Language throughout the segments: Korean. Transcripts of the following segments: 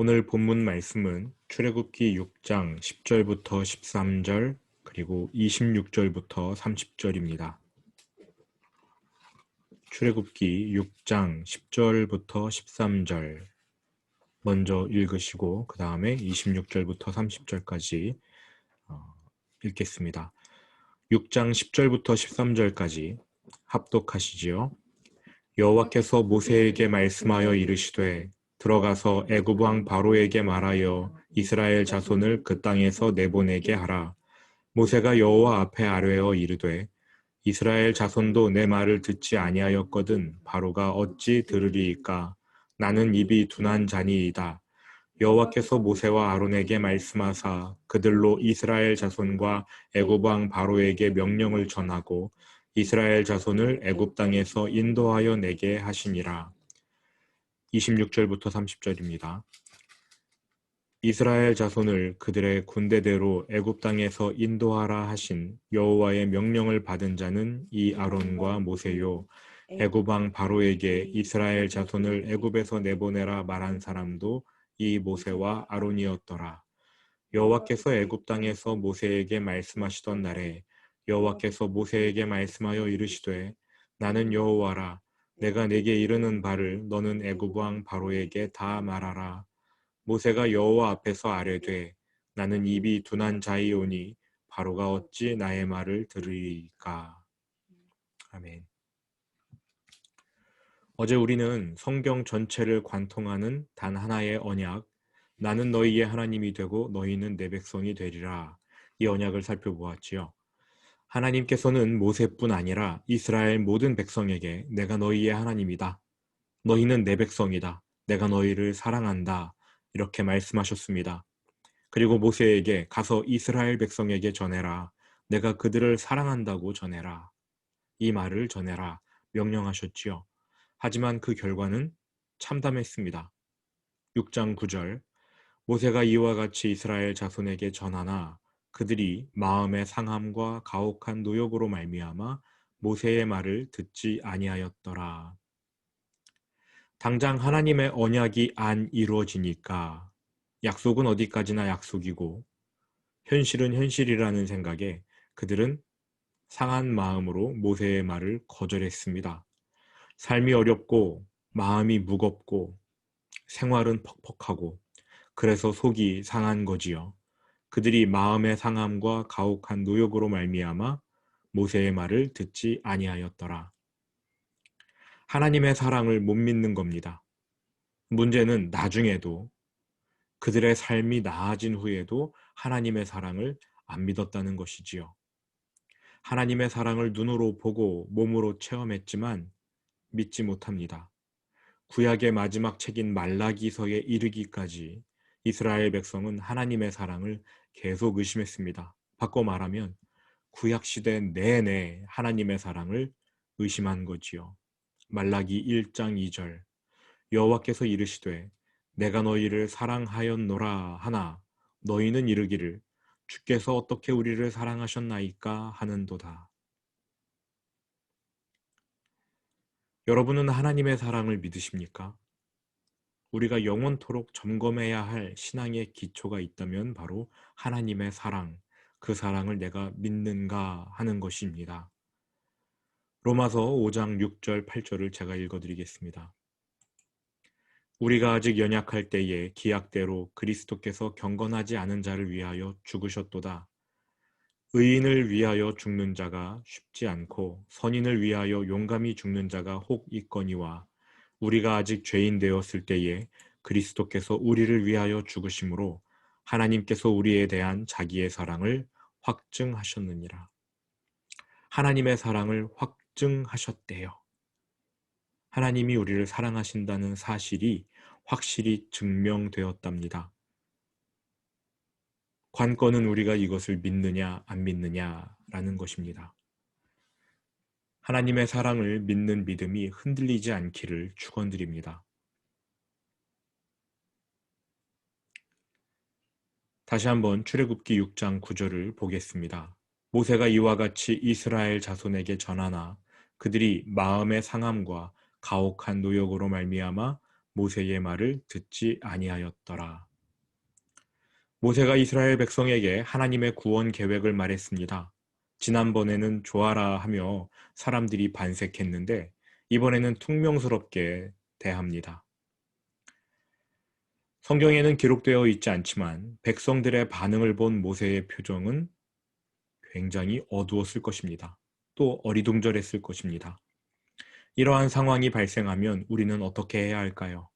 오늘 본문 말씀은 출애굽기 6장 10절부터 13절 그리고 26절부터 30절입니다. 출애굽기 6장 10절부터 13절 먼저 읽으시고 그 다음에 26절부터 30절까지 읽겠습니다. 6장 10절부터 13절까지 합독하시지요. 여호와께서 모세에게 말씀하여 이르시되 들어가서 애굽 왕 바로에게 말하여 이스라엘 자손을 그 땅에서 내보내게 하라. 모세가 여호와 앞에 아뢰어 이르되 이스라엘 자손도 내 말을 듣지 아니하였거든 바로가 어찌 들으리이까. 나는 입이 둔한 자니이다. 여호와께서 모세와 아론에게 말씀하사 그들로 이스라엘 자손과 애굽 왕 바로에게 명령을 전하고 이스라엘 자손을 애굽 땅에서 인도하여 내게 하시니라. 26절부터 30절입니다. 이스라엘 자손을 그들의 군대대로 애굽 땅에서 인도하라 하신 여호와의 명령을 받은 자는 이 아론과 모세요. 애굽 왕 바로에게 이스라엘 자손을 애굽에서 내보내라 말한 사람도 이 모세와 아론이었더라. 여호와께서 애굽 땅에서 모세에게 말씀하시던 날에 여호와께서 모세에게 말씀하여 이르시되 나는 여호와라. 내가 네게 이르는 바를 너는 애굽 왕 바로에게 다 말하라. 모세가 여호와 앞에서 아뢰되 나는 입이 둔한 자이오니 바로가 어찌 나의 말을 들으리까. 아멘. 어제 우리는 성경 전체를 관통하는 단 하나의 언약, 나는 너희의 하나님이 되고 너희는 내 백성이 되리라. 이 언약을 살펴보았지요. 하나님께서는 모세뿐 아니라 이스라엘 모든 백성에게 내가 너희의 하나님이다. 너희는 내 백성이다. 내가 너희를 사랑한다. 이렇게 말씀하셨습니다. 그리고 모세에게 가서 이스라엘 백성에게 전해라. 내가 그들을 사랑한다고 전해라. 이 말을 전해라. 명령하셨지요. 하지만 그 결과는 참담했습니다. 6장 9절 모세가 이와 같이 이스라엘 자손에게 전하나 그들이 마음의 상함과 가혹한 노역으로 말미암아 모세의 말을 듣지 아니하였더라. 당장 하나님의 언약이 안 이루어지니까 약속은 어디까지나 약속이고 현실은 현실이라는 생각에 그들은 상한 마음으로 모세의 말을 거절했습니다. 삶이 어렵고 마음이 무겁고 생활은 퍽퍽하고 그래서 속이 상한 거지요. 그들이 마음의 상함과 가혹한 노역으로 말미암아 모세의 말을 듣지 아니하였더라. 하나님의 사랑을 못 믿는 겁니다. 문제는 나중에도 그들의 삶이 나아진 후에도 하나님의 사랑을 안 믿었다는 것이지요. 하나님의 사랑을 눈으로 보고 몸으로 체험했지만 믿지 못합니다. 구약의 마지막 책인 말라기서에 이르기까지 이스라엘 백성은 하나님의 사랑을 계속 의심했습니다. 바꿔 말하면 구약 시대 내내 하나님의 사랑을 의심한 거지요. 말라기 1장 2절 여호와께서 이르시되 내가 너희를 사랑하였노라 하나 너희는 이르기를 주께서 어떻게 우리를 사랑하셨나이까 하는도다. 여러분은 하나님의 사랑을 믿으십니까? 우리가 영원토록 점검해야 할 신앙의 기초가 있다면 바로 하나님의 사랑, 그 사랑을 내가 믿는가 하는 것입니다. 로마서 5장 6절 8절을 제가 읽어드리겠습니다. 우리가 아직 연약할 때에 기약대로 그리스도께서 경건하지 않은 자를 위하여 죽으셨도다. 의인을 위하여 죽는 자가 쉽지 않고 선인을 위하여 용감히 죽는 자가 혹 있거니와 우리가 아직 죄인 되었을 때에 그리스도께서 우리를 위하여 죽으심으로 하나님께서 우리에 대한 자기의 사랑을 확증하셨느니라. 하나님의 사랑을 확증하셨대요. 하나님이 우리를 사랑하신다는 사실이 확실히 증명되었답니다. 관건은 우리가 이것을 믿느냐 안 믿느냐라는 것입니다. 하나님의 사랑을 믿는 믿음이 흔들리지 않기를 축원드립니다. 다시 한번 출애굽기 6장 9절을 보겠습니다. 모세가 이와 같이 이스라엘 자손에게 전하나 그들이 마음의 상함과 가혹한 노역으로 말미암아 모세의 말을 듣지 아니하였더라. 모세가 이스라엘 백성에게 하나님의 구원 계획을 말했습니다. 지난번에는 좋아라 하며 사람들이 반색했는데 이번에는 퉁명스럽게 대합니다. 성경에는 기록되어 있지 않지만 백성들의 반응을 본 모세의 표정은 굉장히 어두웠을 것입니다. 또 어리둥절했을 것입니다. 이러한 상황이 발생하면 우리는 어떻게 해야 할까요?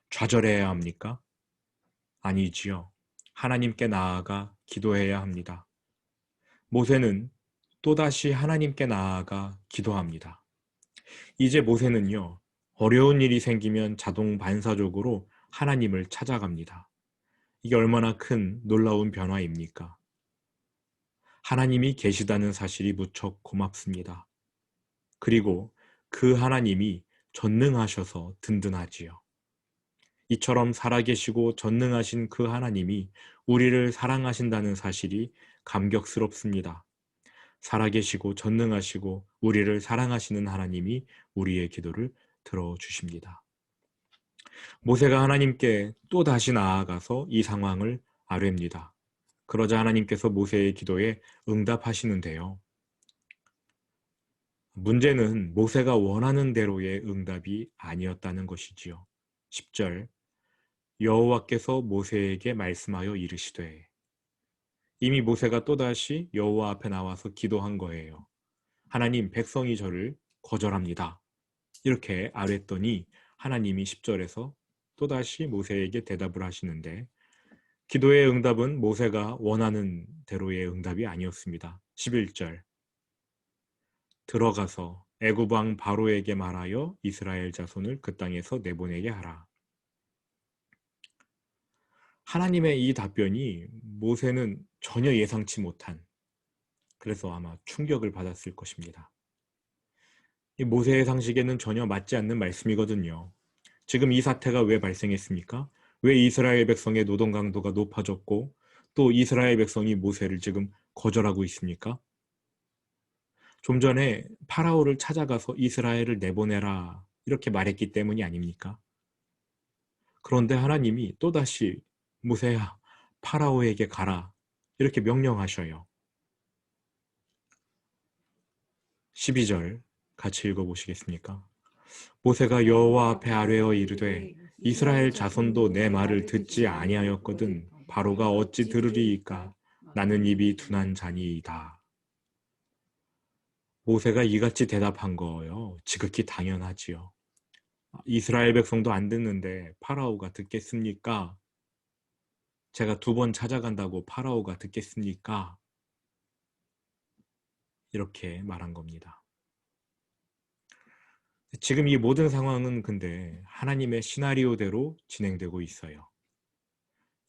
좌절해야 합니까? 아니지요. 하나님께 나아가 기도해야 합니다. 모세는 또다시 하나님께 나아가 기도합니다. 이제 모세는요, 어려운 일이 생기면 자동 반사적으로 하나님을 찾아갑니다. 이게 얼마나 큰 놀라운 변화입니까? 하나님이 계시다는 사실이 무척 고맙습니다. 그리고 그 하나님이 전능하셔서 든든하지요. 이처럼 살아계시고 전능하신 그 하나님이 우리를 사랑하신다는 사실이 감격스럽습니다. 살아계시고 전능하시고 우리를 사랑하시는 하나님이 우리의 기도를 들어주십니다. 모세가 하나님께 또 다시 나아가서 이 상황을 아뢰입니다. 그러자 하나님께서 모세의 기도에 응답하시는데요. 문제는 모세가 원하는 대로의 응답이 아니었다는 것이지요. 10절 여호와께서 모세에게 말씀하여 이르시되 이미 모세가 또다시 여호와 앞에 나와서 기도한 거예요. 하나님, 백성이 저를 거절합니다. 이렇게 아뢰더니 하나님이 10절에서 또다시 모세에게 대답을 하시는데 기도의 응답은 모세가 원하는 대로의 응답이 아니었습니다. 11절 들어가서 애굽 왕 바로에게 말하여 이스라엘 자손을 그 땅에서 내보내게 하라. 하나님의 이 답변이 모세는 전혀 예상치 못한, 그래서 아마 충격을 받았을 것입니다. 이 모세의 상식에는 전혀 맞지 않는 말씀이거든요. 지금 이 사태가 왜 발생했습니까? 왜 이스라엘 백성의 노동 강도가 높아졌고 또 이스라엘 백성이 모세를 지금 거절하고 있습니까? 좀 전에 파라오를 찾아가서 이스라엘을 내보내라 이렇게 말했기 때문이 아닙니까? 그런데 하나님이 또다시 모세야 파라오에게 가라 이렇게 명령하셔요. 12절 같이 읽어보시겠습니까? 모세가 여호와 앞에 아뢰어 이르되 이스라엘 자손도 내 말을 듣지 아니하였거든 바로가 어찌 들으리이까 나는 입이 둔한 자니이다. 모세가 이같이 대답한 거요. 지극히 당연하지요. 이스라엘 백성도 안 듣는데 파라오가 듣겠습니까? 제가 2번 찾아간다고 파라오가 듣겠습니까? 이렇게 말한 겁니다. 지금 이 모든 상황은 근데 하나님의 시나리오대로 진행되고 있어요.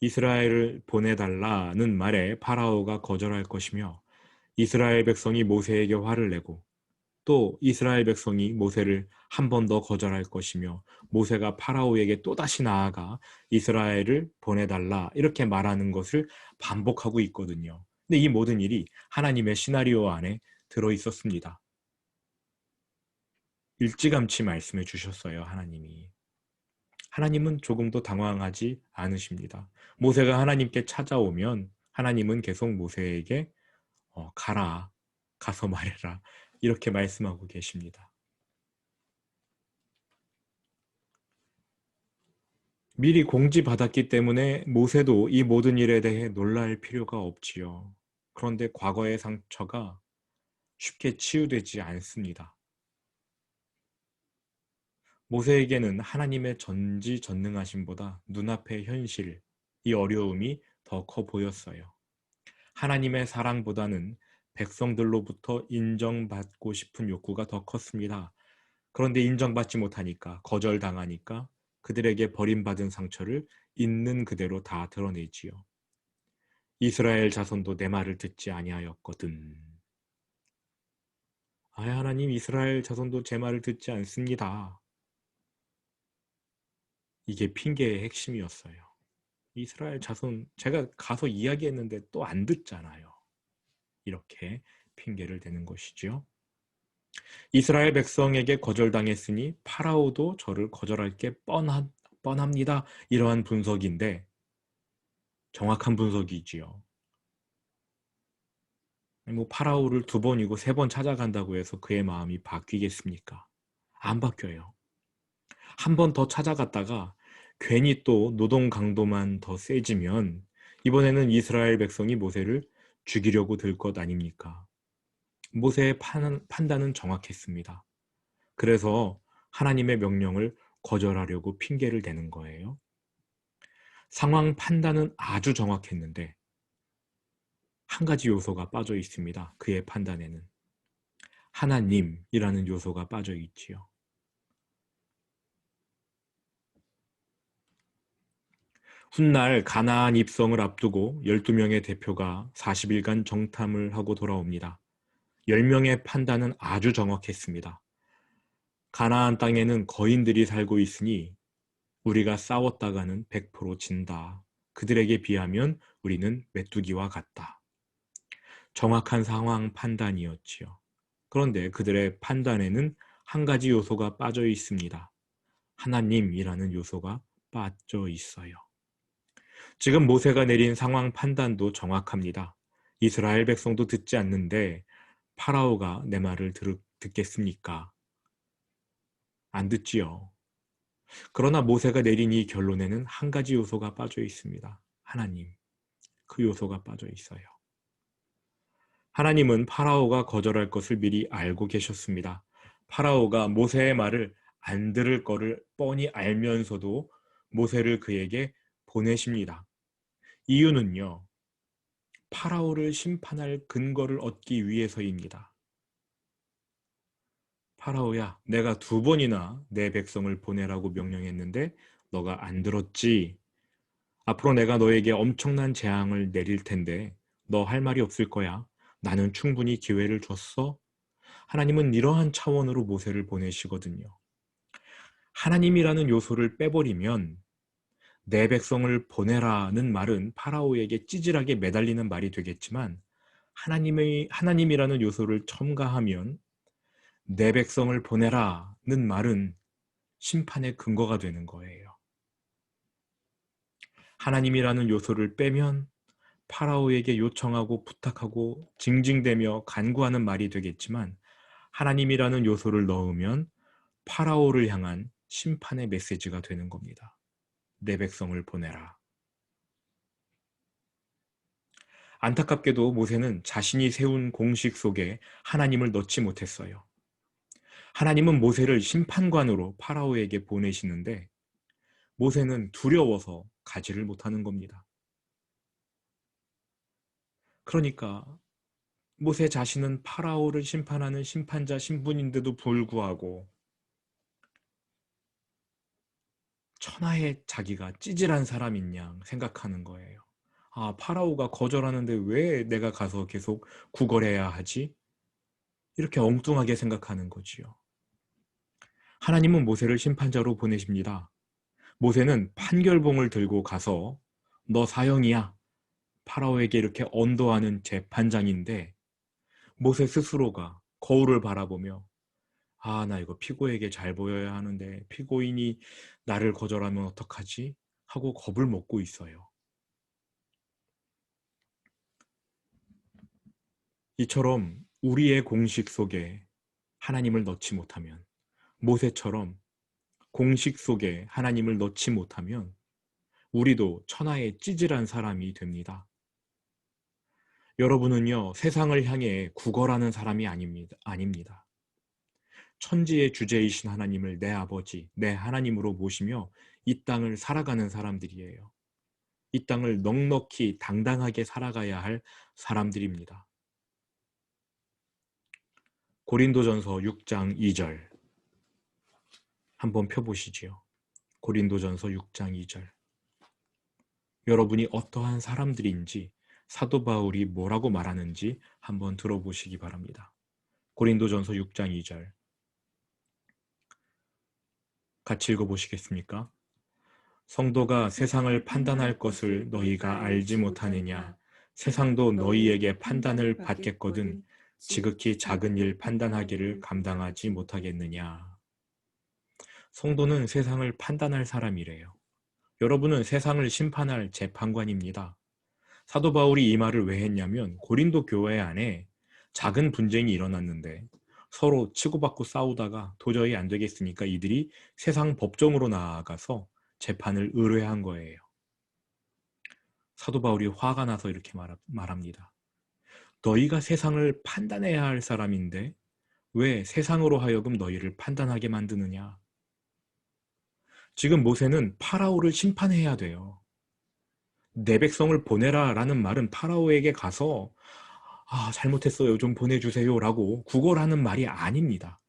이스라엘을 보내달라는 말에 파라오가 거절할 것이며 이스라엘 백성이 모세에게 화를 내고 또 이스라엘 백성이 모세를 한 번 더 거절할 것이며 모세가 파라오에게 또다시 나아가 이스라엘을 보내달라 이렇게 말하는 것을 반복하고 있거든요. 근데 이 모든 일이 하나님의 시나리오 안에 들어있었습니다. 일찌감치 말씀해 주셨어요, 하나님이. 하나님은 조금도 당황하지 않으십니다. 모세가 하나님께 찾아오면 하나님은 계속 모세에게 가라, 가서 말해라 이렇게 말씀하고 계십니다. 미리 공지받았기 때문에 모세도 이 모든 일에 대해 놀랄 필요가 없지요. 그런데 과거의 상처가 쉽게 치유되지 않습니다. 모세에게는 하나님의 전지전능하심보다 눈앞의 현실, 이 어려움이 더 커 보였어요. 하나님의 사랑보다는 백성들로부터 인정받고 싶은 욕구가 더 컸습니다. 그런데 인정받지 못하니까, 거절당하니까 그들에게 버림받은 상처를 있는 그대로 다 드러내지요. 이스라엘 자손도 내 말을 듣지 아니하였거든. 하나님, 이스라엘 자손도 제 말을 듣지 않습니다. 이게 핑계의 핵심이었어요. 이스라엘 자손 제가 가서 이야기했는데 또 안 듣잖아요. 이렇게 핑계를 대는 것이죠. 이스라엘 백성에게 거절당했으니 파라오도 저를 거절할 게 뻔합니다. 이러한 분석인데 정확한 분석이지요. 뭐 파라오를 2번이고 3번 찾아간다고 해서 그의 마음이 바뀌겠습니까? 안 바뀌어요. 한 번 더 찾아갔다가 괜히 또 노동 강도만 더 세지면 이번에는 이스라엘 백성이 모세를 죽이려고 들 것 아닙니까? 모세의 판단은 정확했습니다. 그래서 하나님의 명령을 거절하려고 핑계를 대는 거예요. 상황 판단은 아주 정확했는데 한 가지 요소가 빠져 있습니다. 그의 판단에는 하나님이라는 요소가 빠져 있지요. 훗날 가나안 입성을 앞두고 12명의 대표가 40일간 정탐을 하고 돌아옵니다. 10명의 판단은 아주 정확했습니다. 가나안 땅에는 거인들이 살고 있으니 우리가 싸웠다가는 100% 진다. 그들에게 비하면 우리는 메뚜기와 같다. 정확한 상황 판단이었지요. 그런데 그들의 판단에는 한 가지 요소가 빠져 있습니다. 하나님이라는 요소가 빠져 있어요. 지금 모세가 내린 상황 판단도 정확합니다. 이스라엘 백성도 듣지 않는데 파라오가 내 말을 듣겠습니까? 안 듣지요. 그러나 모세가 내린 이 결론에는 한 가지 요소가 빠져 있습니다. 하나님. 그 요소가 빠져 있어요. 하나님은 파라오가 거절할 것을 미리 알고 계셨습니다. 파라오가 모세의 말을 안 들을 거를 뻔히 알면서도 모세를 그에게 보내십니다. 이유는요. 파라오를 심판할 근거를 얻기 위해서입니다. 파라오야, 내가 2번이나 내 백성을 보내라고 명령했는데 너가 안 들었지? 앞으로 내가 너에게 엄청난 재앙을 내릴 텐데 너 할 말이 없을 거야. 나는 충분히 기회를 줬어. 하나님은 이러한 차원으로 모세를 보내시거든요. 하나님이라는 요소를 빼버리면 내 백성을 보내라는 말은 파라오에게 찌질하게 매달리는 말이 되겠지만 하나님이라는 요소를 첨가하면 내 백성을 보내라는 말은 심판의 근거가 되는 거예요. 하나님이라는 요소를 빼면 파라오에게 요청하고 부탁하고 징징대며 간구하는 말이 되겠지만 하나님이라는 요소를 넣으면 파라오를 향한 심판의 메시지가 되는 겁니다. 내 백성을 보내라. 안타깝게도 모세는 자신이 세운 공식 속에 하나님을 넣지 못했어요. 하나님은 모세를 심판관으로 파라오에게 보내시는데 모세는 두려워서 가지를 못하는 겁니다. 그러니까 모세 자신은 파라오를 심판하는 심판자 신분인데도 불구하고 천하에 자기가 찌질한 사람인 양 생각하는 거예요. 아, 파라오가 거절하는데 왜 내가 가서 계속 구걸해야 하지? 이렇게 엉뚱하게 생각하는 거지요. 하나님은 모세를 심판자로 보내십니다. 모세는 판결봉을 들고 가서 너 사형이야. 파라오에게 이렇게 언도하는 재판장인데 모세 스스로가 거울을 바라보며 아, 나 이거 피고에게 잘 보여야 하는데 피고인이 나를 거절하면 어떡하지? 하고 겁을 먹고 있어요. 이처럼 우리의 공식 속에 하나님을 넣지 못하면 모세처럼 공식 속에 하나님을 넣지 못하면 우리도 천하의 찌질한 사람이 됩니다. 여러분은요, 세상을 향해 구걸하는 사람이 아닙니다. 천지의 주제이신 하나님을 내 아버지, 내 하나님으로 모시며 이 땅을 살아가는 사람들이에요. 이 땅을 넉넉히 당당하게 살아가야 할 사람들입니다. 고린도전서 6장 2절 한번 펴보시지요. 고린도전서 6장 2절. 여러분이 어떠한 사람들인지 사도 바울이 뭐라고 말하는지 한번 들어보시기 바랍니다. 고린도전서 6장 2절. 같이 읽어보시겠습니까? 성도가 세상을 판단할 것을 너희가 알지 못하느냐? 세상도 너희에게 판단을 받겠거든 지극히 작은 일 판단하기를 감당하지 못하겠느냐? 성도는 세상을 판단할 사람이래요. 여러분은 세상을 심판할 재판관입니다. 사도 바울이 이 말을 왜 했냐면 고린도 교회 안에 작은 분쟁이 일어났는데 서로 치고받고 싸우다가 도저히 안 되겠으니까 이들이 세상 법정으로 나아가서 재판을 의뢰한 거예요. 사도 바울이 화가 나서 이렇게 말합니다. 너희가 세상을 판단해야 할 사람인데 왜 세상으로 하여금 너희를 판단하게 만드느냐? 지금 모세는 파라오를 심판해야 돼요. 내 백성을 보내라 라는 말은 파라오에게 가서 잘못했어요. 좀 보내주세요 라고 구걸하는 말이 아닙니다.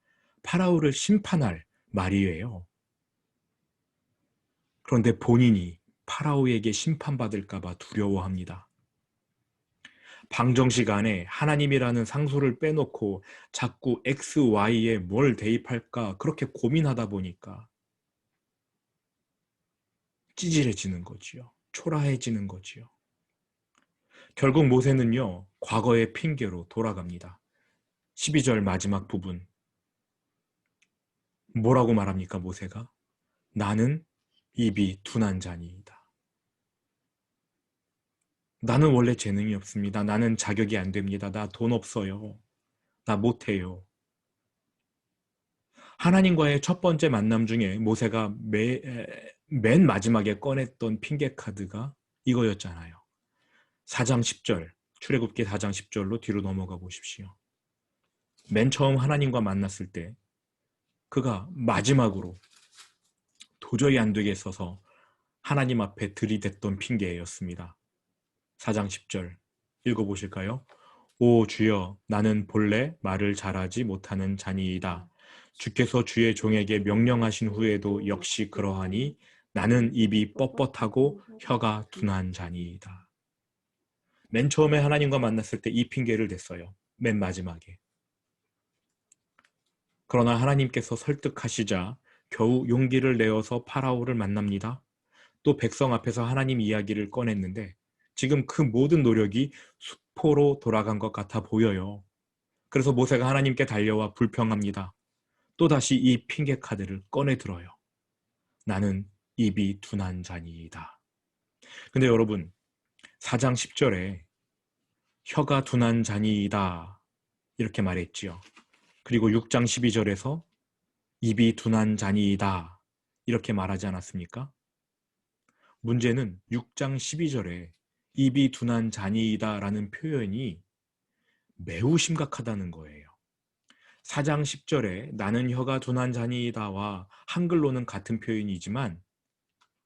파라오를 심판할 말이에요. 그런데 본인이 파라오에게 심판받을까 봐 두려워합니다. 방정식 안에 하나님이라는 상수를 빼놓고 자꾸 X, Y에 뭘 대입할까 그렇게 고민하다 보니까 찌질해지는 거지요. 초라해지는 거지요. 결국 모세는요, 과거의 핑계로 돌아갑니다. 12절 마지막 부분. 뭐라고 말합니까, 모세가? 나는 입이 둔한 자니이다. 나는 원래 재능이 없습니다. 나는 자격이 안 됩니다. 나 돈 없어요. 나 못해요. 하나님과의 첫 번째 만남 중에 모세가 맨 마지막에 꺼냈던 핑계 카드가 이거였잖아요. 4장 10절, 출애굽기 4장 10절로 뒤로 넘어가 보십시오. 맨 처음 하나님과 만났을 때 그가 마지막으로 도저히 안 되겠어서 하나님 앞에 들이댔던 핑계였습니다. 4장 10절 읽어보실까요? 오 주여, 나는 본래 말을 잘하지 못하는 자니이다. 주께서 주의 종에게 명령하신 후에도 역시 그러하니 나는 입이 뻣뻣하고 혀가 둔한 자니이다. 맨 처음에 하나님과 만났을 때 이 핑계를 댔어요. 맨 마지막에. 그러나 하나님께서 설득하시자 겨우 용기를 내어서 파라오를 만납니다. 또 백성 앞에서 하나님 이야기를 꺼냈는데 지금 그 모든 노력이 수포로 돌아간 것 같아 보여요. 그래서 모세가 하나님께 달려와 불평합니다. 또다시 이 핑계 카드를 꺼내 들어요. 나는 입이 둔한 자니이다. 근데 여러분, 4장 10절에 혀가 둔한 자니이다 이렇게 말했지요. 그리고 6장 12절에서 입이 둔한 자니이다 이렇게 말하지 않았습니까? 문제는 6장 12절에 입이 둔한 자니이다 라는 표현이 매우 심각하다는 거예요. 4장 10절에 나는 혀가 둔한 자니이다와 한글로는 같은 표현이지만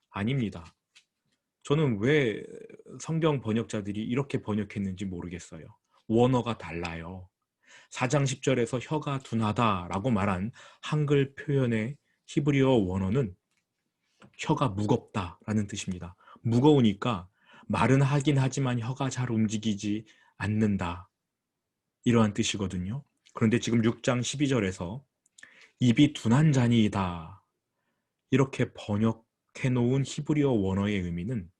아닙니다. 저는 왜 성경 번역자들이 이렇게 번역했는지 모르겠어요. 원어가 달라요. 4장 10절에서 혀가 둔하다라고 말한 한글 표현의 히브리어 원어는 혀가 무겁다라는 뜻입니다. 무거우니까 말은 하긴 하지만 혀가 잘 움직이지 않는다. 이러한 뜻이거든요. 그런데 지금 6장 12절에서 입이 둔한 자니이다. 이렇게 번역해 놓은 히브리어 원어의 의미는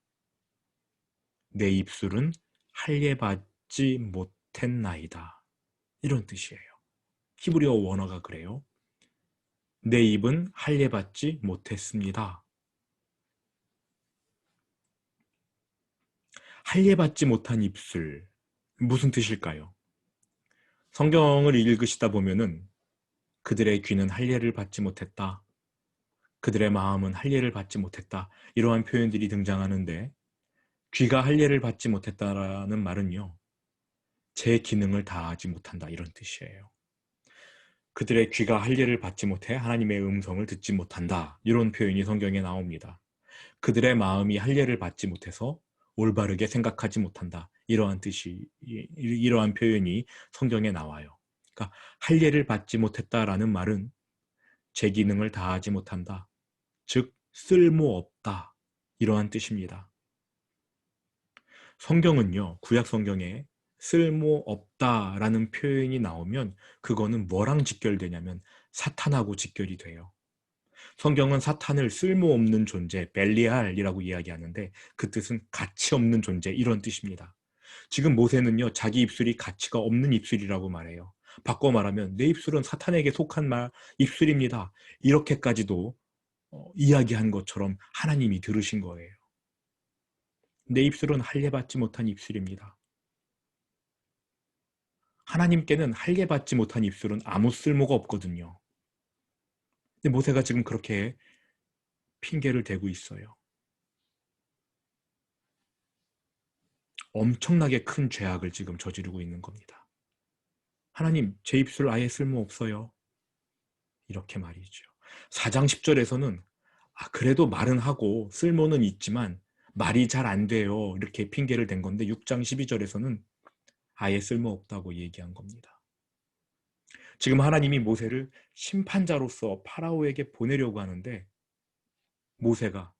내 입술은 할례받지 못했나이다. 이런 뜻이에요. 히브리어 원어가 그래요. 내 입은 할례받지 못했습니다. 할례받지 못한 입술, 무슨 뜻일까요? 성경을 읽으시다 보면은 그들의 귀는 할례를 받지 못했다. 그들의 마음은 할례를 받지 못했다. 이러한 표현들이 등장하는데 귀가 할례를 받지 못했다라는 말은요. 제 기능을 다하지 못한다 이런 뜻이에요. 그들의 귀가 할례를 받지 못해 하나님의 음성을 듣지 못한다. 이런 표현이 성경에 나옵니다. 그들의 마음이 할례를 받지 못해서 올바르게 생각하지 못한다. 이러한 표현이 성경에 나와요. 그러니까 할례를 받지 못했다라는 말은 제 기능을 다하지 못한다. 즉 쓸모없다. 이러한 뜻입니다. 성경은요. 구약 성경에 쓸모없다라는 표현이 나오면 그거는 뭐랑 직결되냐면 사탄하고 직결이 돼요. 성경은 사탄을 쓸모없는 존재, 벨리알이라고 이야기하는데 그 뜻은 가치 없는 존재 이런 뜻입니다. 지금 모세는요. 자기 입술이 가치가 없는 입술이라고 말해요. 바꿔 말하면 내 입술은 사탄에게 속한 입술입니다. 이렇게까지도 이야기한 것처럼 하나님이 들으신 거예요. 내 입술은 할례받지 못한 입술입니다. 하나님께는 할례받지 못한 입술은 아무 쓸모가 없거든요. 근데 모세가 지금 그렇게 핑계를 대고 있어요. 엄청나게 큰 죄악을 지금 저지르고 있는 겁니다. 하나님, 제 입술 아예 쓸모없어요. 이렇게 말이죠. 4장 10절에서는 그래도 말은 하고 쓸모는 있지만 말이 잘 안 돼요. 이렇게 핑계를 댄 건데 6장 12절에서는 아예 쓸모없다고 얘기한 겁니다. 지금 하나님이 모세를 심판자로서 파라오에게 보내려고 하는데 모세가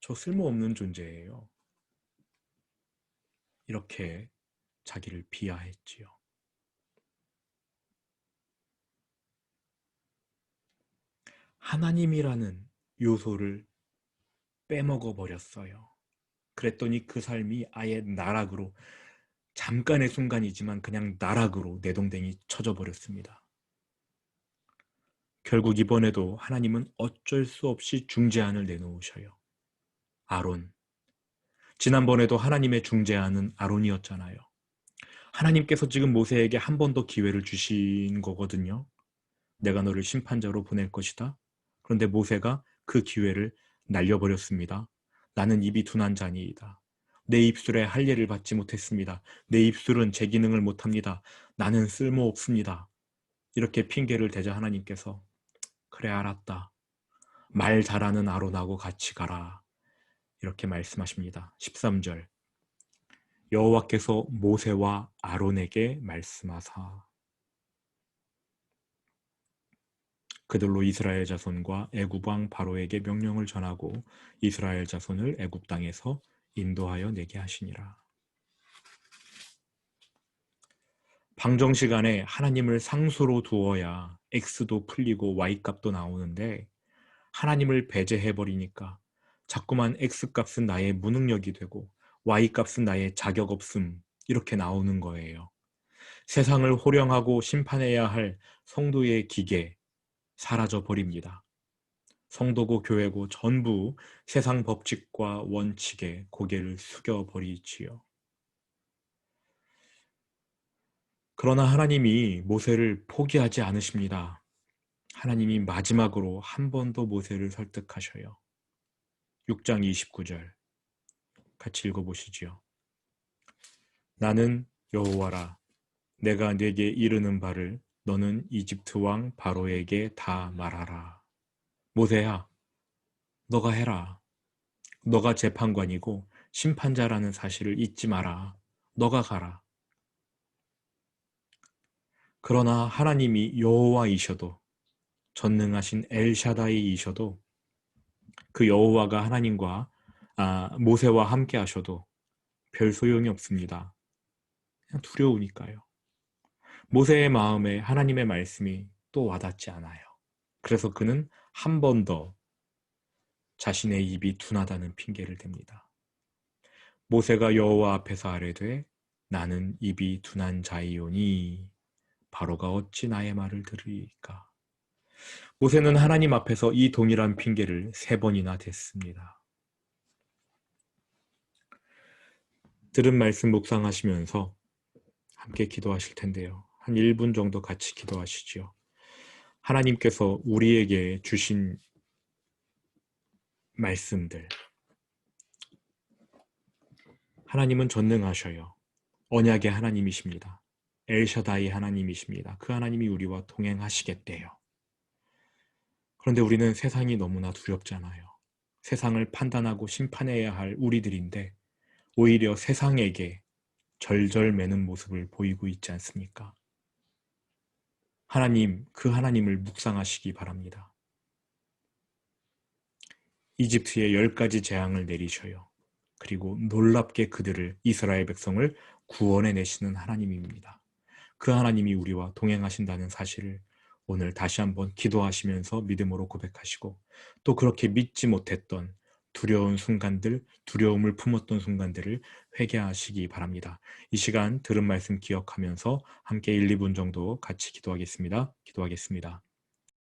저 쓸모없는 존재예요. 이렇게 자기를 비하했지요. 하나님이라는 요소를 빼먹어 버렸어요. 그랬더니 그 삶이 아예 나락으로, 잠깐의 순간이지만 그냥 나락으로 내동댕이 쳐져 버렸습니다. 결국 이번에도 하나님은 어쩔 수 없이 중재안을 내놓으셔요. 아론. 지난번에도 하나님의 중재안은 아론이었잖아요. 하나님께서 지금 모세에게 한 번 더 기회를 주신 거거든요. 내가 너를 심판자로 보낼 것이다. 그런데 모세가 그 기회를 날려버렸습니다. 나는 입이 둔한 자니이다. 내 입술에 할례를 받지 못했습니다. 내 입술은 제 기능을 못합니다. 나는 쓸모없습니다. 이렇게 핑계를 대자 하나님께서 그래 알았다. 말 잘하는 아론하고 같이 가라. 이렇게 말씀하십니다. 13절 여호와께서 모세와 아론에게 말씀하사 그들로 이스라엘 자손과 애굽 왕 바로에게 명령을 전하고 이스라엘 자손을 애굽 땅에서 인도하여 내게 하시니라. 방정 시간에 하나님을 상수로 두어야 X도 풀리고 Y값도 나오는데 하나님을 배제해버리니까 자꾸만 X값은 나의 무능력이 되고 Y값은 나의 자격 없음 이렇게 나오는 거예요. 세상을 호령하고 심판해야 할 성도의 기계 사라져 버립니다. 성도고 교회고 전부 세상 법칙과 원칙에 고개를 숙여버리지요. 그러나 하나님이 모세를 포기하지 않으십니다. 하나님이 마지막으로 한 번 더 모세를 설득하셔요. 6장 29절 같이 읽어보시지요. 나는 여호와라. 내가 네게 이르는 바를 너는 이집트 왕 바로에게 다 말하라. 모세야, 너가 해라. 너가 재판관이고 심판자라는 사실을 잊지 마라. 너가 가라. 그러나 하나님이 여호와이셔도 전능하신 엘샤다이이셔도 그 여호와가 하나님과 모세와 함께 하셔도 별 소용이 없습니다. 그냥 두려우니까요. 모세의 마음에 하나님의 말씀이 또 와닿지 않아요. 그래서 그는 한 번 더 자신의 입이 둔하다는 핑계를 댑니다. 모세가 여호와 앞에서 아뢰되 나는 입이 둔한 자이오니 바로가 어찌 나의 말을 들으리까. 모세는 하나님 앞에서 이 동일한 핑계를 3번이나 댔습니다. 들은 말씀 묵상하시면서 함께 기도하실 텐데요. 한 1분 정도 같이 기도하시지요. 하나님께서 우리에게 주신 말씀들, 하나님은 전능하셔요. 언약의 하나님이십니다. 엘샤다이 하나님이십니다. 그 하나님이 우리와 동행하시겠대요. 그런데 우리는 세상이 너무나 두렵잖아요. 세상을 판단하고 심판해야 할 우리들인데 오히려 세상에게 절절매는 모습을 보이고 있지 않습니까? 하나님, 그 하나님을 묵상하시기 바랍니다. 이집트에 10가지 재앙을 내리셔요. 그리고 놀랍게 그들을, 이스라엘 백성을 구원해 내시는 하나님입니다. 그 하나님이 우리와 동행하신다는 사실을 오늘 다시 한번 기도하시면서 믿음으로 고백하시고 또 그렇게 믿지 못했던 두려운 순간들, 두려움을 품었던 순간들을 회개하시기 바랍니다. 이 시간 들은 말씀 기억하면서 함께 1, 2분 정도 같이 기도하겠습니다. 기도하겠습니다.